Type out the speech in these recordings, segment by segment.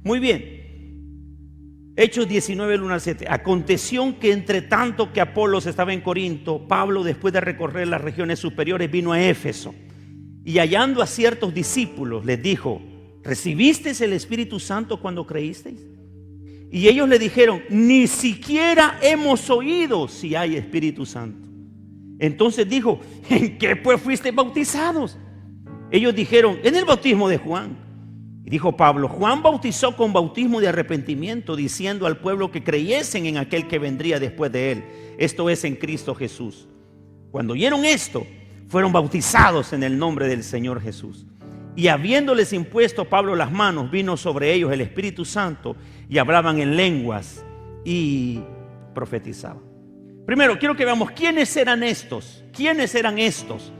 Muy bien. Hechos 19, 1 al 7. Aconteció que entre tanto que Apolos estaba en Corinto, Pablo, después de recorrer las regiones superiores, vino a Éfeso. Y hallando a ciertos discípulos, les dijo: ¿recibisteis el Espíritu Santo cuando creísteis? Y ellos le dijeron: ni siquiera hemos oído si hay Espíritu Santo. Entonces dijo: ¿en qué pues fuisteis bautizados? Ellos dijeron: en el bautismo de Juan. Y dijo Pablo: Juan bautizó con bautismo de arrepentimiento, diciendo al pueblo que creyesen en aquel que vendría después de él, esto es, en Cristo Jesús. Cuando oyeron esto, fueron bautizados en el nombre del Señor Jesús. Y habiéndoles impuesto Pablo las manos, vino sobre ellos el Espíritu Santo, y hablaban en lenguas y profetizaban. Primero, quiero que veamos quiénes eran estos. ¿Quiénes eran estos?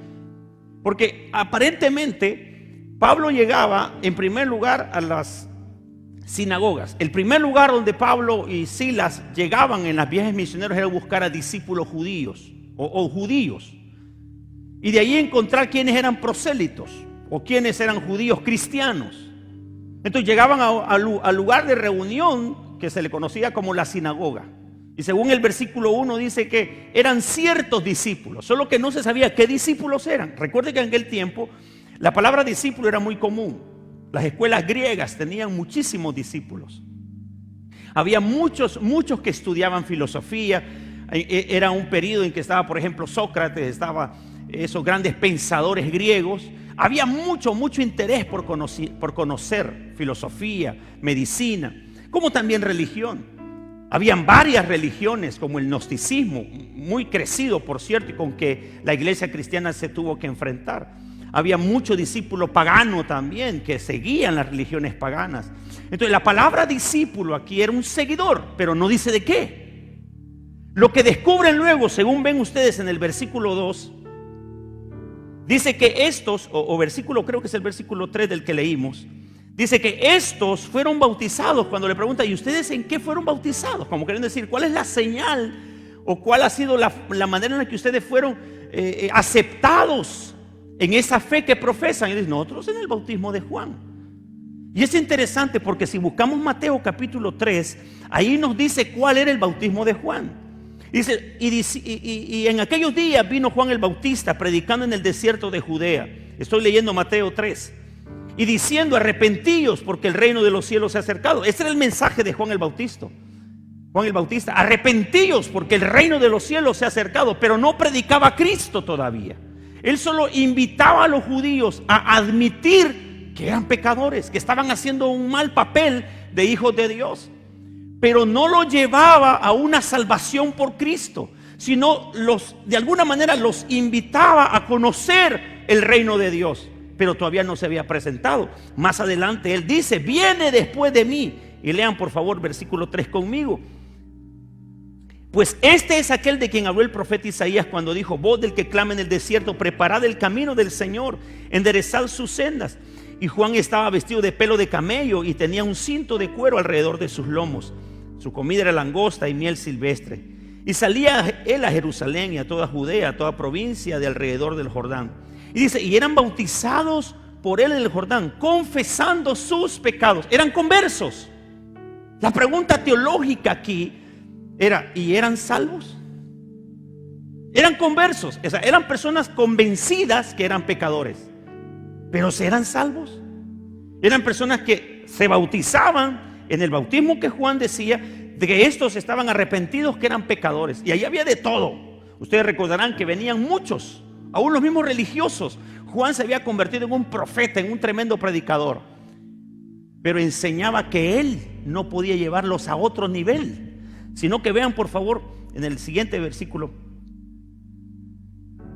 Porque aparentemente Pablo llegaba en primer lugar a las sinagogas. El primer lugar donde Pablo y Silas llegaban en las viajes misioneros era buscar a discípulos judíos o judíos. Y de ahí encontrar quiénes eran prosélitos o quiénes eran judíos cristianos. Entonces llegaban al lugar de reunión que se le conocía como la sinagoga. Y según el versículo 1 dice que eran ciertos discípulos, solo que no se sabía qué discípulos eran. Recuerde que en aquel tiempo la palabra discípulo era muy común. Las escuelas griegas tenían muchísimos discípulos. Había muchos que estudiaban filosofía. Era un periodo en que estaba, por ejemplo, Sócrates, estaba esos grandes pensadores griegos. Había mucho interés por conocer filosofía, medicina, como también religión. Habían varias religiones, como el gnosticismo, muy crecido, por cierto, y con que la iglesia cristiana se tuvo que enfrentar. Había mucho discípulo pagano también, que seguían las religiones paganas. Entonces la palabra discípulo aquí era un seguidor, pero no dice de qué. Lo que descubren luego, según ven ustedes en el versículo 2, dice que estos, o versículo, creo que es el versículo 3 del que leímos, dice que estos fueron bautizados. Cuando le preguntan: ¿y ustedes en qué fueron bautizados? Como quieren decir, ¿cuál es la señal o cuál ha sido la manera en la que ustedes fueron aceptados en esa fe que profesan? Y dicen: nosotros en el bautismo de Juan. Y es interesante porque si buscamos Mateo capítulo 3, ahí nos dice cuál era el bautismo de Juan. Dice: y en aquellos días vino Juan el Bautista predicando en el desierto de Judea. Estoy leyendo Mateo 3. Y diciendo: arrepentíos, porque el reino de los cielos se ha acercado. Ese era el mensaje de Juan el Bautista. Arrepentíos, porque el reino de los cielos se ha acercado. Pero no predicaba a Cristo todavía. Él solo invitaba a los judíos a admitir que eran pecadores, que estaban haciendo un mal papel de hijos de Dios. Pero no los llevaba a una salvación por Cristo, sino de alguna manera los invitaba a conocer el reino de Dios. Pero todavía no se había presentado. Más adelante él dice: viene después de mí. Y lean por favor versículo 3 conmigo. Pues este es aquel de quien habló el profeta Isaías cuando dijo: voz del que clama en el desierto, preparad el camino del Señor, enderezad sus sendas. Y Juan estaba vestido de pelo de camello y tenía un cinto de cuero alrededor de sus lomos. Su comida era langosta y miel silvestre. Y salía él a Jerusalén y a toda Judea, a toda provincia de alrededor del Jordán. Y dice: y eran bautizados por él en el Jordán, confesando sus pecados. Eran conversos. La pregunta teológica aquí era: ¿y eran salvos? Eran conversos, o sea, eran personas convencidas que eran pecadores, pero ¿eran salvos? Eran personas que se bautizaban en el bautismo que Juan decía, de que estos estaban arrepentidos, que eran pecadores. Y ahí había de todo. Ustedes recordarán que venían muchos, aún los mismos religiosos. Juan se había convertido en un profeta, en un tremendo predicador, pero enseñaba que él no podía llevarlos a otro nivel, sino que vean por favor en el siguiente versículo.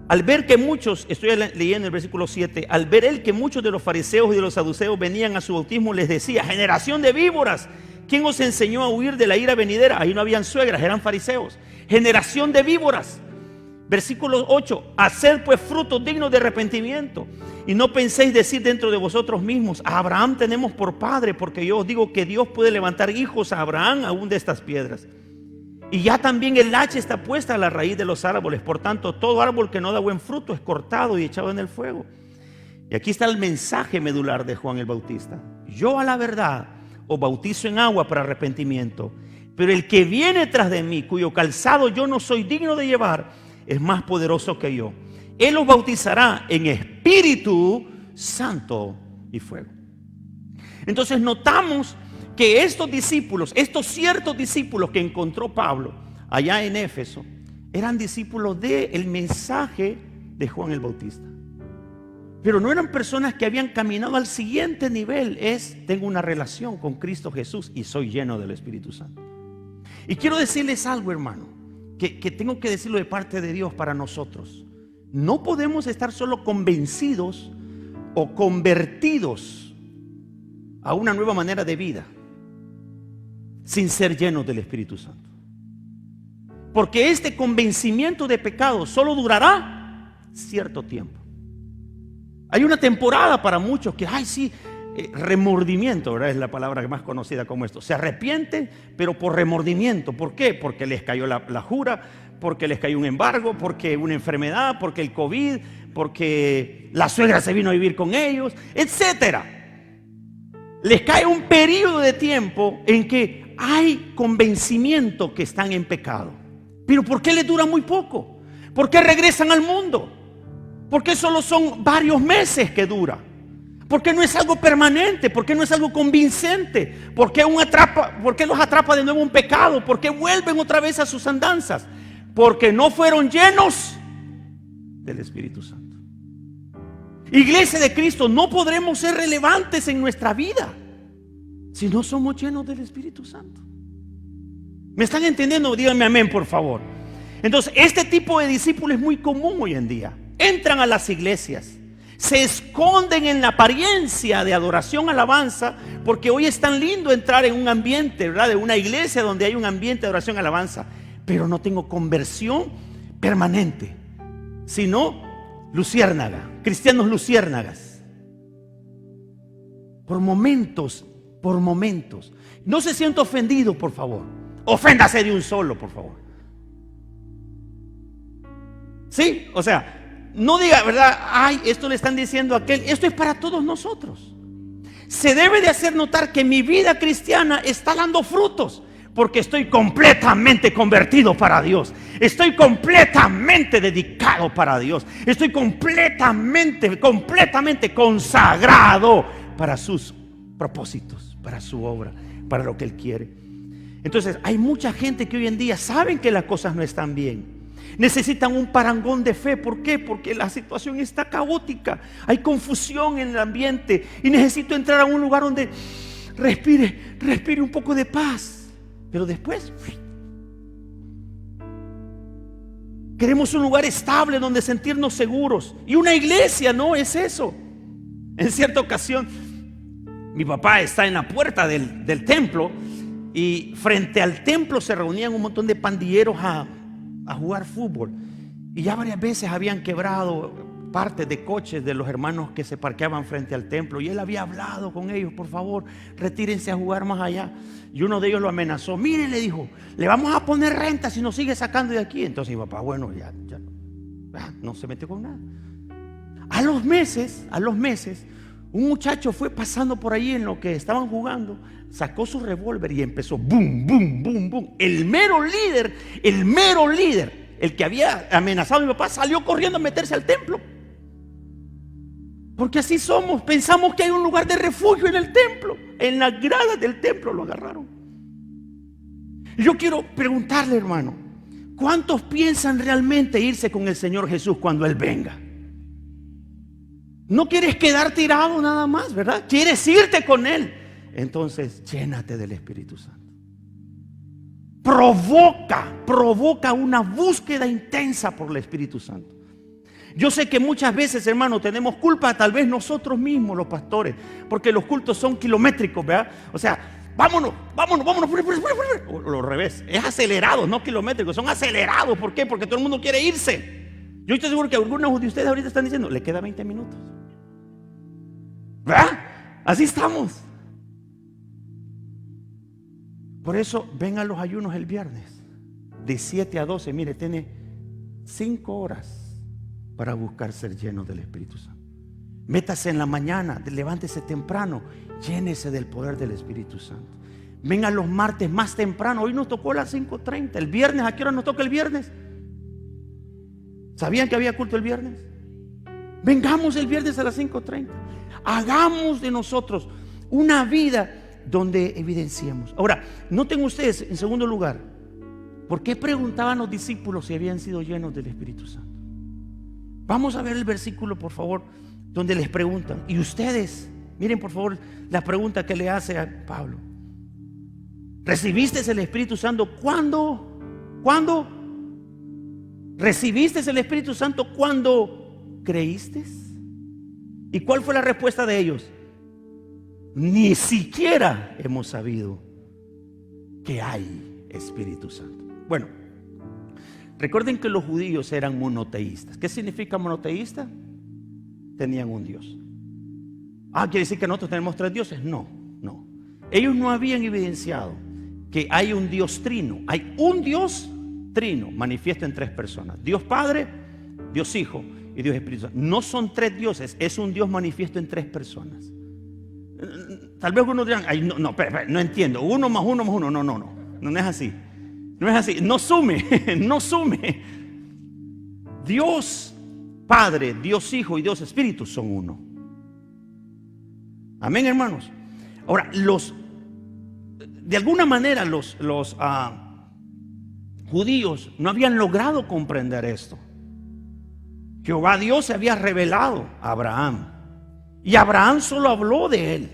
Al ver que muchos, estoy leyendo el versículo 7, al ver él que muchos de los fariseos y de los saduceos venían a su bautismo, les decía: generación de víboras, ¿quién os enseñó a huir de la ira venidera? Ahí no habían suegras, eran fariseos. Generación de víboras. Versículo 8: haced pues frutos dignos de arrepentimiento, y no penséis decir dentro de vosotros mismos: a Abraham tenemos por padre, porque yo os digo que Dios puede levantar hijos a Abraham aún de estas piedras. Y ya también el hacha está puesta a la raíz de los árboles. Por tanto, todo árbol que no da buen fruto es cortado y echado en el fuego. Y aquí está el mensaje medular de Juan el Bautista: yo a la verdad os bautizo en agua para arrepentimiento. Pero el que viene tras de mí, cuyo calzado yo no soy digno de llevar, es más poderoso que yo. Él os bautizará en Espíritu Santo y fuego. Entonces notamos que estos discípulos, estos ciertos discípulos que encontró Pablo allá en Éfeso, eran discípulos del mensaje de Juan el Bautista. Pero no eran personas que habían caminado al siguiente nivel. Tengo una relación con Cristo Jesús y soy lleno del Espíritu Santo. Y quiero decirles algo, hermano, que tengo que decirlo de parte de Dios para nosotros. No podemos estar solo convencidos o convertidos a una nueva manera de vida sin ser llenos del Espíritu Santo. Porque este convencimiento de pecado solo durará cierto tiempo. Hay una temporada para muchos que, remordimiento, ¿verdad? Es la palabra más conocida como esto. Se arrepienten, pero por remordimiento. ¿Por qué? Porque les cayó la jura, porque les cayó un embargo, porque una enfermedad, porque el COVID, porque la suegra se vino a vivir con ellos, etcétera. Les cae un periodo de tiempo en que hay convencimiento que están en pecado. Pero ¿por qué les dura muy poco? ¿Por qué regresan al mundo? ¿Por qué solo son varios meses que dura? ¿Por qué no es algo permanente? ¿Por qué no es algo convincente? ¿Por qué los atrapa de nuevo un pecado? ¿Por qué vuelven otra vez a sus andanzas? Porque no fueron llenos del Espíritu Santo. Iglesia de Cristo, no podremos ser relevantes en nuestra vida si no somos llenos del Espíritu Santo. ¿Me están entendiendo? Díganme amén, por favor. Entonces, este tipo de discípulos es muy común hoy en día. Entran a las iglesias, se esconden en la apariencia de adoración, alabanza, porque hoy es tan lindo entrar en un ambiente, ¿verdad?, de una iglesia donde hay un ambiente de adoración, alabanza, pero no tengo conversión permanente, sino luciérnaga, cristianos luciérnagas. Por momentos. No se sienta ofendido, por favor. Oféndase de un solo, por favor. Sí, o sea, no diga, ¿verdad? Esto le están diciendo a aquel. Esto es para todos nosotros. Se debe de hacer notar que mi vida cristiana está dando frutos, porque estoy completamente convertido para Dios. Estoy completamente dedicado para Dios. Estoy completamente consagrado para sus propósitos, para su obra, para lo que Él quiere. Entonces, hay mucha gente que hoy en día saben que las cosas no están bien. Necesitan un parangón de fe. ¿Por qué? Porque la situación está caótica. Hay confusión en el ambiente y necesito entrar a un lugar donde respire un poco de paz. Pero después queremos un lugar estable donde sentirnos seguros. Y una iglesia no es eso. En cierta ocasión, mi papá está en la puerta del templo y frente al templo se reunían un montón de pandilleros a jugar fútbol, y ya varias veces habían quebrado partes de coches de los hermanos que se parqueaban frente al templo, y él había hablado con ellos: por favor, retírense a jugar más allá. Y uno de ellos lo amenazó: mire, le dijo, le vamos a poner renta si nos sigue sacando de aquí. Entonces mi papá, bueno, ya no se metió con nada. A los meses un muchacho fue pasando por ahí en lo que estaban jugando, sacó su revólver y empezó boom, boom, boom, boom. El mero líder, el que había amenazado a mi papá, salió corriendo a meterse al templo. Porque así somos, pensamos que hay un lugar de refugio en el templo. En las gradas del templo lo agarraron. Yo quiero preguntarle, hermano, ¿cuántos piensan realmente irse con el Señor Jesús cuando Él venga? No quieres quedar tirado nada más, ¿verdad? Quieres irte con Él. Entonces, llénate del Espíritu Santo. Provoca una búsqueda intensa por el Espíritu Santo. Yo sé que muchas veces, hermano, tenemos culpa, tal vez nosotros mismos, los pastores, porque los cultos son kilométricos, ¿verdad? O sea, vámonos. O al revés, es acelerado, no kilométricos, son acelerados. ¿Por qué? Porque todo el mundo quiere irse. Yo estoy seguro que algunos de ustedes ahorita están diciendo: le queda 20 minutos. ¿Verdad? Así estamos. Por eso ven a los ayunos el viernes de 7 a 12. Mire, tiene 5 horas para buscar ser lleno del Espíritu Santo. Métase en la mañana, levántese temprano, llénese del poder del Espíritu Santo. Venga los martes más temprano. Hoy nos tocó a las 5:30. El viernes, ¿a qué hora nos toca el viernes? ¿Sabían que había culto el viernes? Vengamos el viernes a las 5:30. Hagamos de nosotros una vida donde evidenciemos. Ahora, noten ustedes, en segundo lugar, ¿por qué preguntaban los discípulos si habían sido llenos del Espíritu Santo? Vamos a ver el versículo, por favor, donde les preguntan. Y ustedes, miren por favor la pregunta que le hace a Pablo. ¿Recibiste el Espíritu Santo cuándo? ¿Cuándo? ¿Recibiste el Espíritu Santo cuando creíste? ¿Y cuál fue la respuesta de ellos? Ni siquiera hemos sabido que hay Espíritu Santo. Bueno, recuerden que los judíos eran monoteístas. ¿Qué significa monoteísta? Tenían un Dios. ¿Quiere decir que nosotros tenemos 3 dioses? No. Ellos no habían evidenciado que hay un Dios trino. Hay un Dios trino manifiesto en 3 personas: Dios Padre, Dios Hijo y Dios Espíritu Santo. No son 3 dioses, es un Dios manifiesto en 3 personas. Tal vez algunos dirán, no entiendo, 1 más 1 más 1. No es así. No es así, no sume. Dios Padre, Dios Hijo y Dios Espíritu son uno. Amén, hermanos. Ahora, de alguna manera los judíos no habían logrado comprender esto. Jehová Dios se había revelado a Abraham, y Abraham solo habló de él,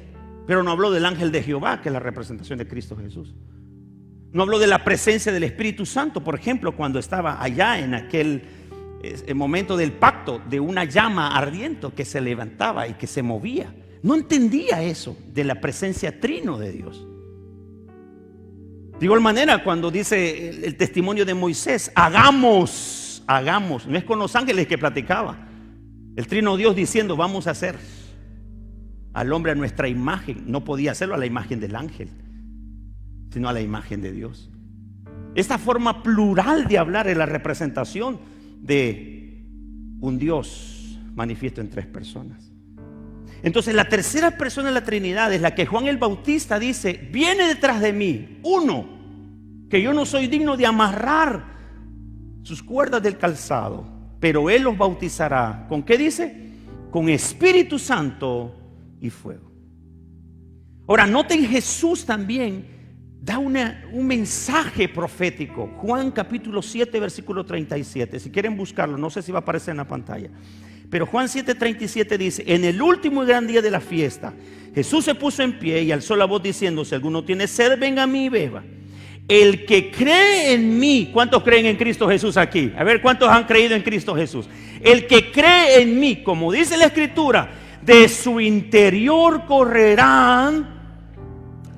pero no habló del ángel de Jehová, que es la representación de Cristo Jesús. No habló de la presencia del Espíritu Santo, por ejemplo, cuando estaba allá en aquel momento del pacto, de una llama ardiente que se levantaba y que se movía. No entendía eso de la presencia trino de Dios. De igual manera, cuando dice el testimonio de Moisés, hagamos, no es con los ángeles que platicaba. El trino Dios diciendo, vamos a hacer al hombre a nuestra imagen. No podía hacerlo a la imagen del ángel, sino a la imagen de Dios. Esta forma plural de hablar es la representación de un Dios manifiesto en 3 personas. Entonces, la tercera persona de la Trinidad es la que Juan el Bautista dice: viene detrás de mí uno que yo no soy digno de amarrar sus cuerdas del calzado, pero él los bautizará. ¿Con qué dice? Con Espíritu Santo y fuego. Ahora, noten, Jesús también da un mensaje profético. Juan capítulo 7 versículo 37. Si quieren buscarlo, no sé si va a aparecer en la pantalla, pero Juan 7:37 dice: en el último y gran día de la fiesta, Jesús se puso en pie y alzó la voz diciendo: si alguno tiene sed, venga a mí y beba. El que cree en mí. ¿Cuántos creen en Cristo Jesús aquí? A ver, ¿cuántos han creído en Cristo Jesús? El que cree en mí, como dice la Escritura, de su interior correrán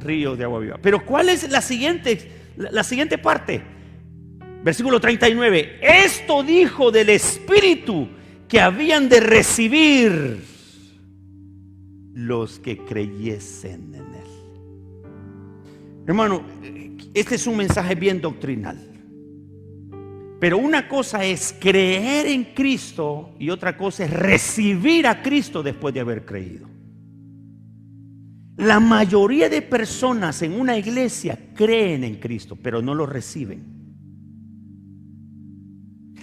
ríos de agua viva. Pero ¿cuál es la siguiente parte? Versículo 39. Esto dijo del Espíritu que habían de recibir los que creyesen en él. Hermano, este es un mensaje bien doctrinal. Pero una cosa es creer en Cristo y otra cosa es recibir a Cristo después de haber creído. La mayoría de personas en una iglesia creen en Cristo, pero no lo reciben.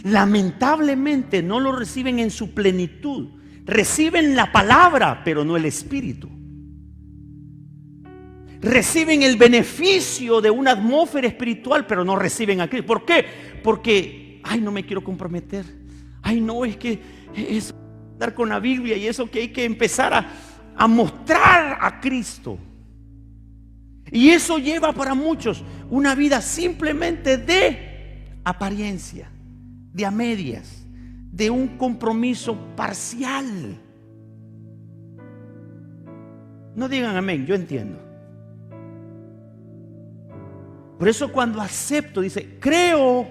Lamentablemente no lo reciben en su plenitud. Reciben la palabra, pero no el Espíritu. Reciben el beneficio de una atmósfera espiritual, pero no reciben a Cristo. ¿Por qué? Porque, no me quiero comprometer. No, es que es dar con la Biblia y eso, que hay que empezar a mostrar a Cristo. Y eso lleva para muchos una vida simplemente de apariencia, de a medias, de un compromiso parcial. No digan amén, yo entiendo. Por eso cuando acepto, dice, creo,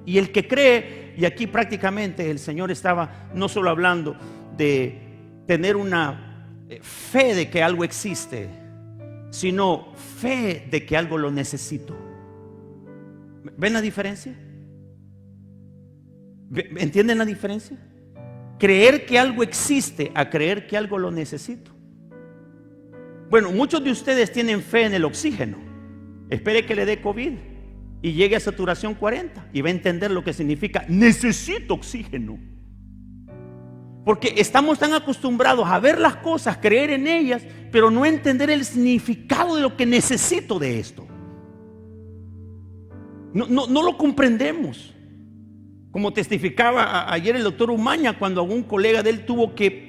y el que cree, y aquí prácticamente el Señor estaba no solo hablando de tener una fe de que algo existe, sino fe de que algo lo necesito. ¿Ven la diferencia? ¿Entienden la diferencia? creer que algo existe a creer que algo lo necesito. Bueno, muchos de ustedes tienen fe en el oxígeno. Espere que le dé COVID y llegue a saturación 40 y va a entender lo que significa necesito oxígeno. Porque estamos tan acostumbrados a ver las cosas, creer en ellas, pero no entender el significado de lo que necesito de esto. No lo comprendemos. Como testificaba ayer el doctor Umaña, cuando algún colega de él tuvo que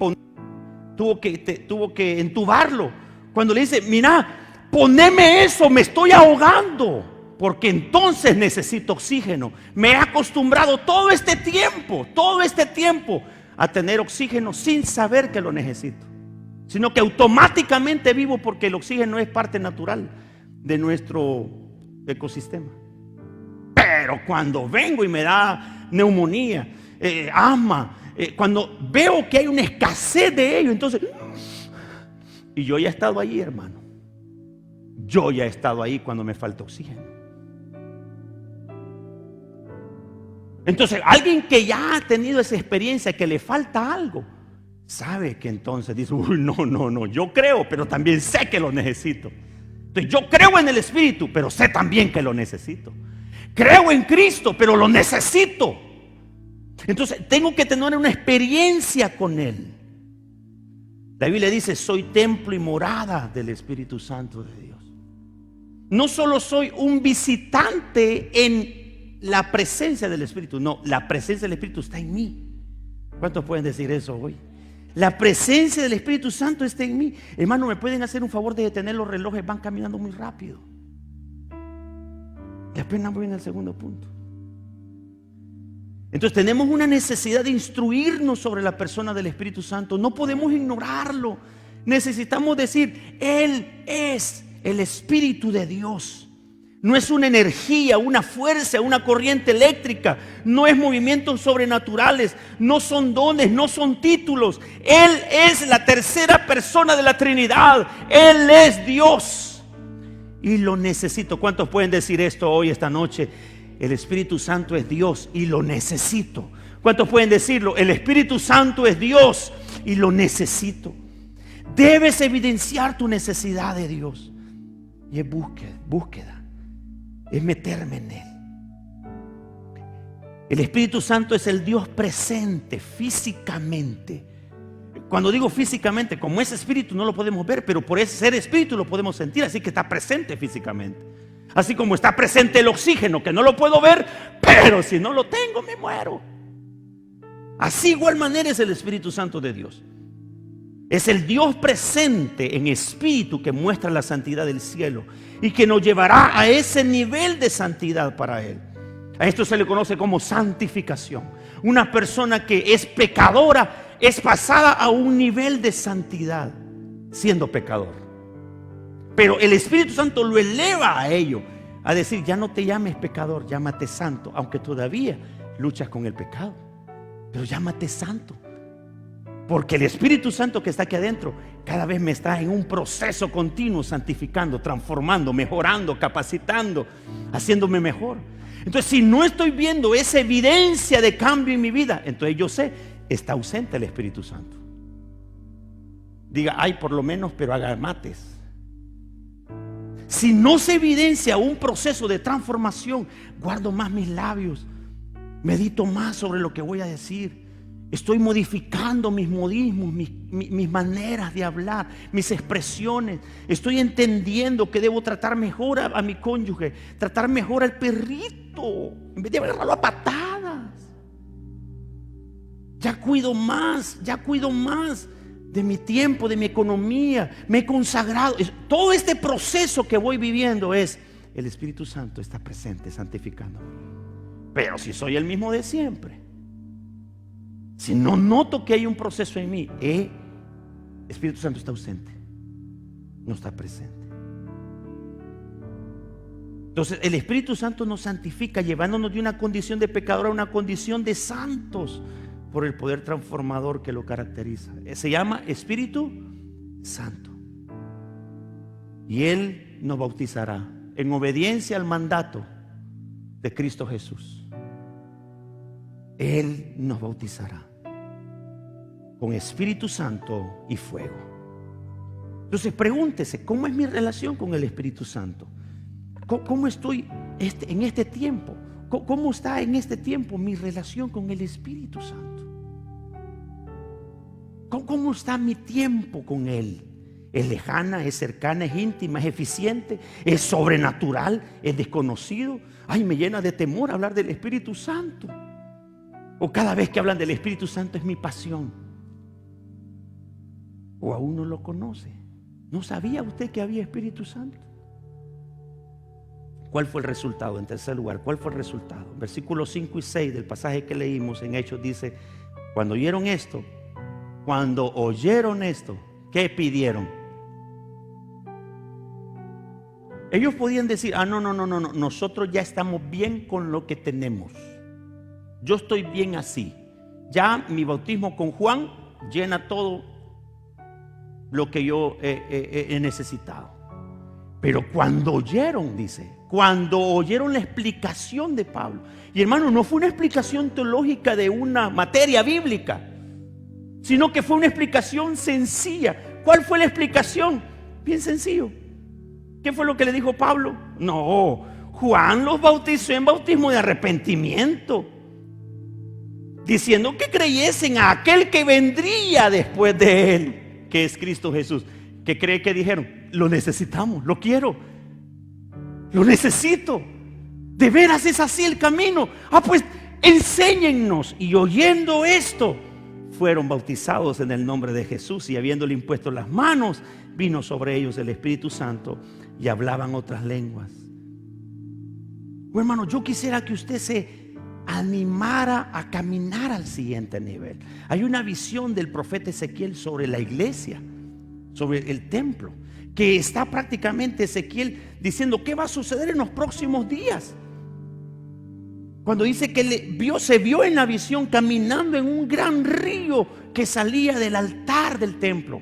entubarlo, cuando le dice: mira, poneme eso, me estoy ahogando, porque entonces necesito oxígeno. Me he acostumbrado todo este tiempo a tener oxígeno sin saber que lo necesito, sino que automáticamente vivo porque el oxígeno es parte natural de nuestro ecosistema. Pero cuando vengo y me da neumonía, asma, cuando veo que hay una escasez de ello, entonces, y yo ya he estado ahí, hermano. Yo ya he estado ahí cuando me falta oxígeno. Entonces, alguien que ya ha tenido esa experiencia, que le falta algo, sabe que entonces dice: uy, no, yo creo, pero también sé que lo necesito. Entonces, yo creo en el Espíritu, pero sé también que lo necesito. Creo en Cristo, pero lo necesito. Entonces, tengo que tener una experiencia con Él. La Biblia dice: soy templo y morada del Espíritu Santo de Dios. No solo soy un visitante en la presencia del Espíritu, no, la presencia del Espíritu está en mí. ¿Cuántos pueden decir eso hoy? La presencia del Espíritu Santo está en mí. Hermano, ¿me pueden hacer un favor de detener los relojes? Van caminando muy rápido. Y apenas voy en el segundo punto. Entonces tenemos una necesidad de instruirnos sobre la persona del Espíritu Santo. No podemos ignorarlo. Necesitamos decir: Él es el Espíritu de Dios. No es una energía, una fuerza, una corriente eléctrica. No es movimientos sobrenaturales. No son dones, no son títulos. Él es la tercera persona de la Trinidad. Él es Dios. Y lo necesito. ¿Cuántos pueden decir esto hoy, esta noche? El Espíritu Santo es Dios y lo necesito. ¿Cuántos pueden decirlo? El Espíritu Santo es Dios y lo necesito. Debes evidenciar tu necesidad de Dios. Y es búsqueda. Es meterme en Él. El Espíritu Santo es el Dios presente físicamente. Cuando digo físicamente, como es espíritu no lo podemos ver, pero por ese ser espíritu lo podemos sentir, así que está presente físicamente. Así como está presente el oxígeno, que no lo puedo ver, pero si no lo tengo me muero. Así igual manera es el Espíritu Santo de Dios. Es el Dios presente en espíritu que muestra la santidad del cielo y que nos llevará a ese nivel de santidad para Él. A esto se le conoce como santificación. Una persona que es pecadora es pasada a un nivel de santidad siendo pecador. Pero el Espíritu Santo lo eleva a ello, a decir: ya no te llames pecador, llámate santo, aunque todavía luchas con el pecado, pero llámate santo. Porque el Espíritu Santo que está aquí adentro cada vez me está en un proceso continuo santificando, transformando, mejorando, capacitando, haciéndome mejor. Entonces, si no estoy viendo esa evidencia de cambio en mi vida, entonces yo sé, está ausente el Espíritu Santo. Diga: ay, por lo menos, pero haga mates. Si no se evidencia un proceso de transformación, guardo más mis labios, medito más sobre lo que voy a decir. Estoy modificando mis modismos, mis maneras de hablar, mis expresiones. Estoy entendiendo que debo tratar mejor a mi cónyuge, tratar mejor al perrito, en vez de agarrarlo a patadas. Ya cuido más de mi tiempo, de mi economía. Me he consagrado. Todo este proceso que voy viviendo es: el Espíritu Santo está presente, santificándome. Pero si soy el mismo de siempre, si no noto que hay un proceso en mí, el Espíritu Santo está ausente, no está presente. Entonces el Espíritu Santo nos santifica, llevándonos de una condición de pecador a una condición de santos por el poder transformador que lo caracteriza. Se llama Espíritu Santo. Y Él nos bautizará en obediencia al mandato de Cristo Jesús. Él nos bautizará. con Espíritu Santo y fuego. Entonces pregúntese, ¿cómo es mi relación con el Espíritu Santo? ¿Cómo estoy en este tiempo? ¿Cómo está en este tiempo mi relación con el Espíritu Santo? ¿Cómo está mi tiempo con Él? ¿Es lejana, es cercana, es íntima, es eficiente, es sobrenatural, es desconocido? Ay, me llena de temor hablar del Espíritu Santo. O cada vez que hablan del Espíritu Santo es mi pasión. O aún no lo conoce. ¿No sabía usted que había Espíritu Santo? ¿Cuál fue el resultado? En tercer lugar, ¿cuál fue el resultado? Versículos 5 y 6 del pasaje que leímos en Hechos dice: cuando oyeron esto, ¿qué pidieron? Ellos podían decir: no, nosotros ya estamos bien con lo que tenemos. Yo estoy bien así. Ya mi bautismo con Juan llena todo lo que yo he necesitado. Pero cuando oyeron, dice, cuando oyeron la explicación de Pablo, y hermano, no fue una explicación teológica de una materia bíblica, sino que fue una explicación sencilla. ¿Cuál fue la explicación? Bien sencillo. ¿Qué fue lo que le dijo Pablo? No, Juan los bautizó en bautismo de arrepentimiento, diciendo que creyesen a aquel que vendría después de él, que es Cristo Jesús. ¿Qué cree que dijeron? Lo necesitamos, lo quiero, lo necesito. De veras es así el camino. Pues enséñennos. Y oyendo esto, fueron bautizados en el nombre de Jesús, y habiéndole impuesto las manos, vino sobre ellos el Espíritu Santo y hablaban otras lenguas. Bueno, hermano, yo quisiera que usted se animara a caminar al siguiente nivel. Hay una visión del profeta Ezequiel sobre la iglesia, sobre el templo, que está prácticamente Ezequiel diciendo qué va a suceder en los próximos días. Cuando dice que se vio en la visión caminando en un gran río que salía del altar del templo.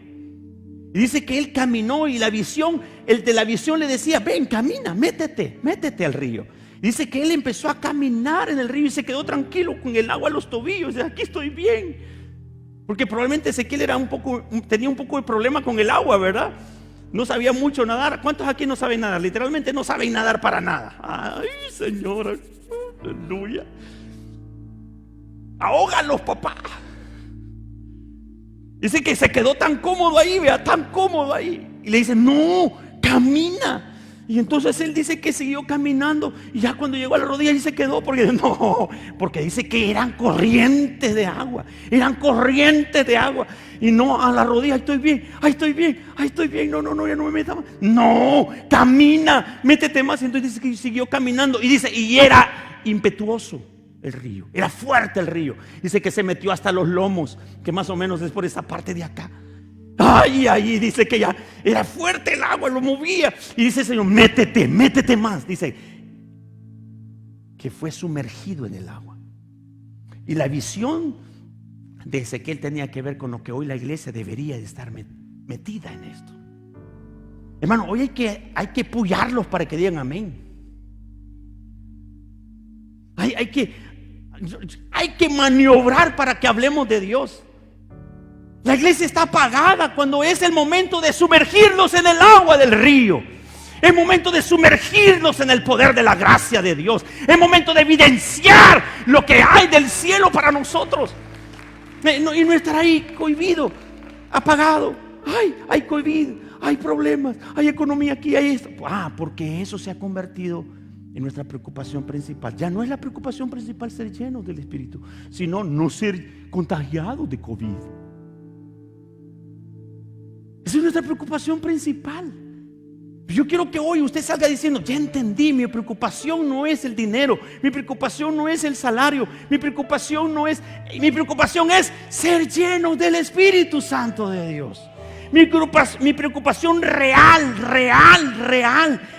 Y dice que él caminó, y el de la visión le decía: ven, camina, métete al río. Y dice que él empezó a caminar en el río y se quedó tranquilo con el agua a los tobillos. Dice: aquí estoy bien. Porque probablemente Ezequiel tenía un poco de problema con el agua, ¿verdad? No sabía mucho nadar. ¿Cuántos aquí no saben nadar? Literalmente no saben nadar para nada. Ay, Señora, aleluya. Ahógalos, papá. Dice que se quedó tan cómodo ahí, vea, tan cómodo ahí. Y le dice: no, camina. Y entonces él dice que siguió caminando, y ya cuando llegó a la rodilla y se quedó, porque dice que eran corrientes de agua. Y no, a la rodilla: estoy bien, no, ya no me meta más. No, camina, métete más. Y entonces dice que siguió caminando, y dice, y era impetuoso el río, era fuerte el río. Dice que se metió hasta los lomos, que más o menos es por esa parte de acá. Ahí dice que ya era fuerte el agua, lo movía. Y dice: Señor, métete más. Dice que fue sumergido en el agua. Y la visión de Ezequiel tenía que ver con lo que hoy la iglesia debería de estar metida en esto. Hermano, hoy hay que puyarlos para que digan amén. Hay que maniobrar para que hablemos de Dios. La iglesia está apagada cuando es el momento de sumergirnos en el agua del río. Es momento de sumergirnos en el poder de la gracia de Dios. Es momento de evidenciar lo que hay del cielo para nosotros. Y no estar ahí cohibido, apagado. Hay COVID, hay problemas, hay economía aquí, hay esto. Porque eso se ha convertido en nuestra preocupación principal. Ya no es la preocupación principal ser llenos del Espíritu, sino no ser contagiados de COVID. Esa es nuestra preocupación principal. Yo quiero que hoy usted salga diciendo: ya entendí, mi preocupación no es el dinero, mi preocupación no es el salario, mi preocupación es ser lleno del Espíritu Santo de Dios. Mi preocupación real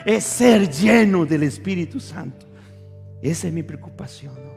es ser lleno del Espíritu Santo. Esa es mi preocupación.